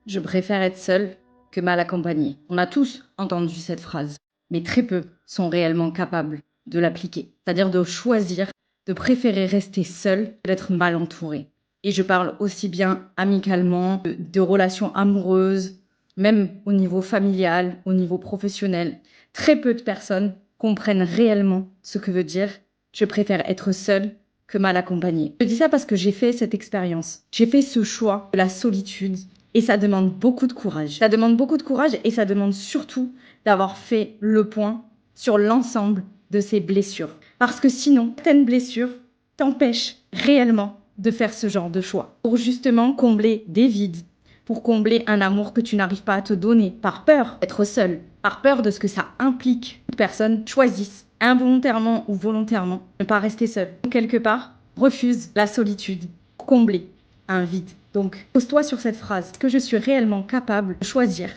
Je préfère être seule que mal accompagnée. On a tous entendu cette phrase, mais très peu sont réellement capables de l'appliquer. C'est-à-dire de choisir, de préférer rester seule que d'être mal entourée. Et je parle aussi bien amicalement, de relations amoureuses, même au niveau familial, au niveau professionnel. Très peu de personnes comprennent réellement ce que veut dire « je préfère être seule que mal accompagnée ». Je dis ça parce que j'ai fait cette expérience. J'ai fait ce choix de la solitude. Et ça demande beaucoup de courage. Ça demande beaucoup de courage et ça demande surtout d'avoir fait le point sur l'ensemble de ces blessures. Parce que sinon, certaines blessures t'empêchent réellement de faire ce genre de choix. Pour justement combler des vides, pour combler un amour que tu n'arrives pas à te donner, par peur d'être seule, par peur de ce que ça implique. Toutes personnes choisissent, involontairement ou volontairement, de ne pas rester seule. Quelque part, refuse la solitude pour combler un vide. Donc, pose-toi sur cette phrase. Est-ce que je suis réellement capable de choisir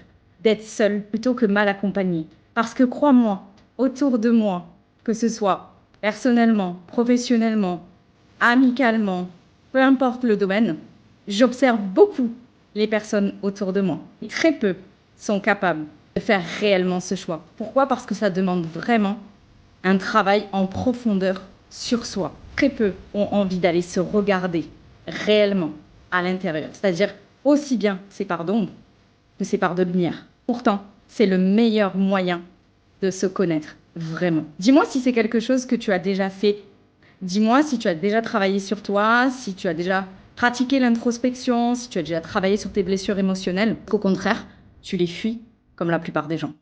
d'être seule plutôt que mal accompagnée? Parce que crois-moi, autour de moi, que ce soit personnellement, professionnellement, amicalement, peu importe le domaine, j'observe beaucoup les personnes autour de moi. Et très peu sont capables de faire réellement ce choix. Pourquoi? Parce que ça demande vraiment un travail en profondeur sur soi. Très peu ont envie d'aller se regarder réellement à l'intérieur. C'est-à-dire aussi bien ses parts d'ombre que ses parts de lumière. Pourtant, c'est le meilleur moyen de se connaître vraiment. Dis-moi si c'est quelque chose que tu as déjà fait. Dis-moi si tu as déjà travaillé sur toi, si tu as déjà pratiqué l'introspection, si tu as déjà travaillé sur tes blessures émotionnelles. Qu'au contraire, tu les fuis comme la plupart des gens.